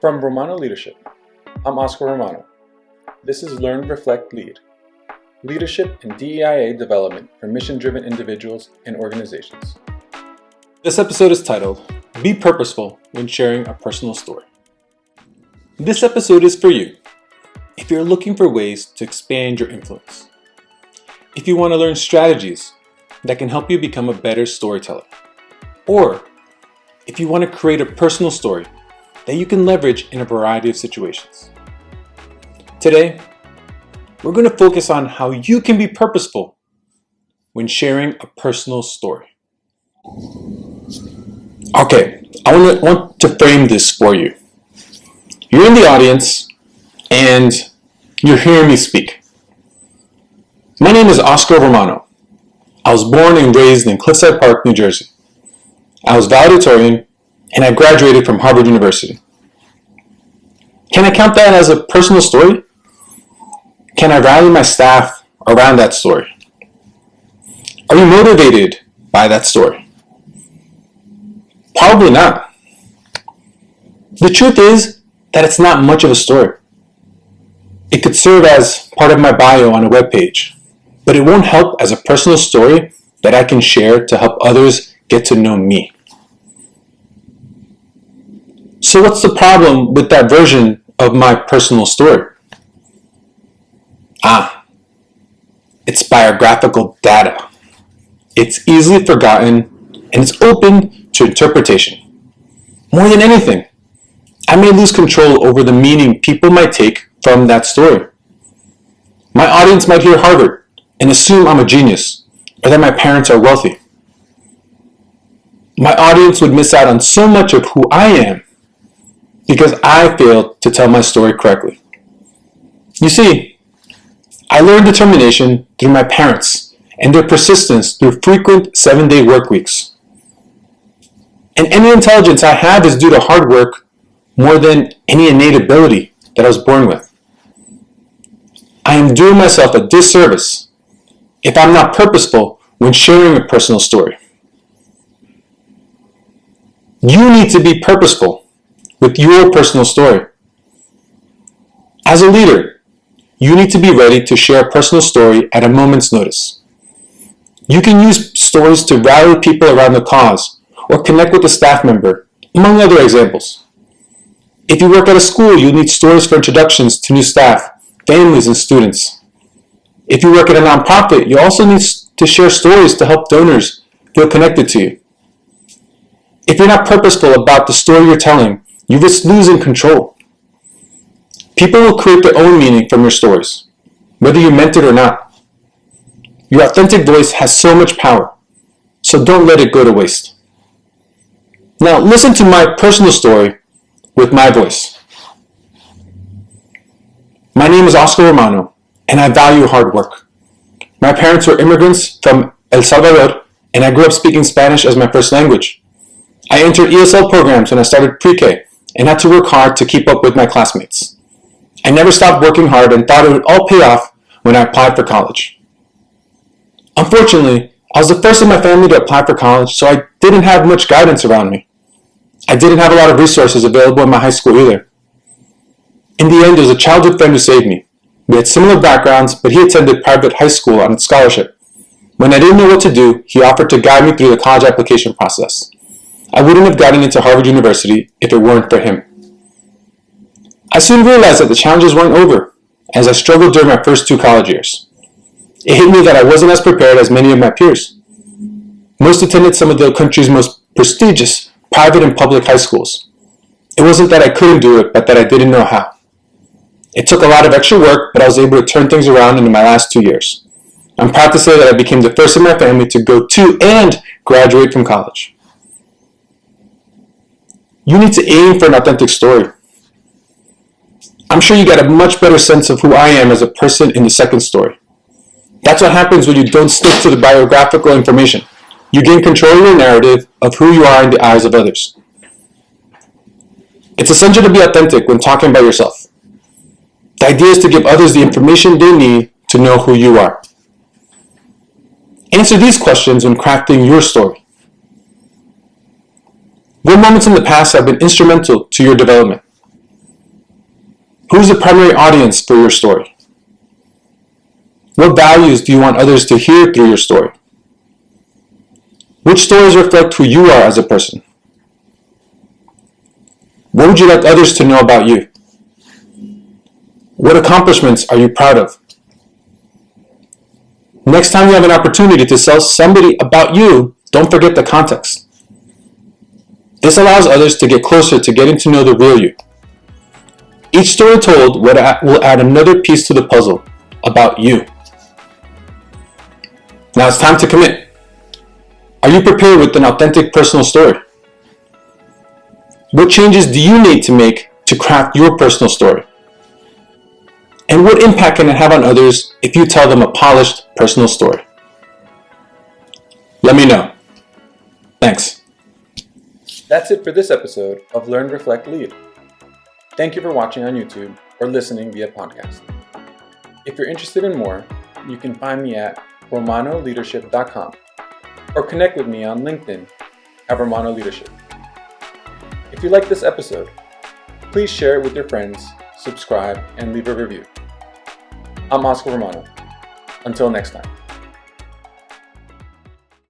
From Romano Leadership, I'm Oscar Romano. This is Learn, Reflect, Lead. Leadership and DEIA development for mission-driven individuals and organizations. This episode is titled, Be Purposeful when Sharing a Personal Story. This episode is for you if you're looking for ways to expand your influence. If you want to learn strategies that can help you become a better storyteller. Or if you want to create a personal story that you can leverage in a variety of situations. Today, we're going to focus on how you can be purposeful when sharing a personal story. Okay, I want to frame this for you. You're in the audience and you're hearing me speak. My name is Oscar Romano. I was born and raised in Cliffside Park, New Jersey. I was valedictorian and I graduated from Harvard University. Can I count that as a personal story? Can I rally my staff around that story? Are you motivated by that story? Probably not. The truth is that it's not much of a story. It could serve as part of my bio on a web page, but it won't help as a personal story that I can share to help others get to know me. So what's the problem with that version of my personal story? It's biographical data. It's easily forgotten and it's open to interpretation. More than anything, I may lose control over the meaning people might take from that story. My audience might hear Harvard and assume I'm a genius or that my parents are wealthy. My audience would miss out on so much of who I am because I failed to tell my story correctly. You see, I learned determination through my parents and their persistence through frequent 7-day work weeks. And any intelligence I have is due to hard work more than any innate ability that I was born with. I am doing myself a disservice if I'm not purposeful when sharing a personal story. You need to be purposeful with your personal story. As a leader, you need to be ready to share a personal story at a moment's notice. You can use stories to rally people around the cause or connect with a staff member, among other examples. If you work at a school, you'll need stories for introductions to new staff, families, and students. If you work at a nonprofit, you also need to share stories to help donors feel connected to you. If you're not purposeful about the story you're telling, you risk losing control. People will create their own meaning from your stories, whether you meant it or not. Your authentic voice has so much power, so don't let it go to waste. Now listen to my personal story with my voice. My name is Oscar Romano, and I value hard work. My parents were immigrants from El Salvador, and I grew up speaking Spanish as my first language. I entered ESL programs when I started pre-K and had to work hard to keep up with my classmates. I never stopped working hard and thought it would all pay off when I applied for college. Unfortunately, I was the first in my family to apply for college, so I didn't have much guidance around me. I didn't have a lot of resources available in my high school either. In the end, there was a childhood friend who saved me. We had similar backgrounds, but he attended private high school on a scholarship. When I didn't know what to do, he offered to guide me through the college application process. I wouldn't have gotten into Harvard University if it weren't for him. I soon realized that the challenges weren't over, as I struggled during my first 2 college years. It hit me that I wasn't as prepared as many of my peers. Most attended some of the country's most prestigious private and public high schools. It wasn't that I couldn't do it, but that I didn't know how. It took a lot of extra work, but I was able to turn things around in my last 2 years. I'm proud to say that I became the first in my family to go to and graduate from college. You need to aim for an authentic story. I'm sure you get a much better sense of who I am as a person in the second story. That's what happens when you don't stick to the biographical information. You gain control of your narrative of who you are in the eyes of others. It's essential to be authentic when talking about yourself. The idea is to give others the information they need to know who you are. Answer these questions when crafting your story. What moments in the past have been instrumental to your development? Who's the primary audience for your story? What values do you want others to hear through your story? Which stories reflect who you are as a person? What would you like others to know about you? What accomplishments are you proud of? Next time you have an opportunity to tell somebody about you, don't forget the context. This allows others to get closer to getting to know the real you. Each story told will add another piece to the puzzle about you. Now it's time to commit. Are you prepared with an authentic personal story? What changes do you need to make to craft your personal story? And what impact can it have on others if you tell them a polished personal story? Let me know. Thanks. That's it for this episode of Learn, Reflect, Lead. Thank you for watching on YouTube or listening via podcast. If you're interested in more, you can find me at romanoleadership.com or connect with me on LinkedIn at Romano Leadership. If you like this episode, please share it with your friends, subscribe, and leave a review. I'm Oscar Romano. Until next time.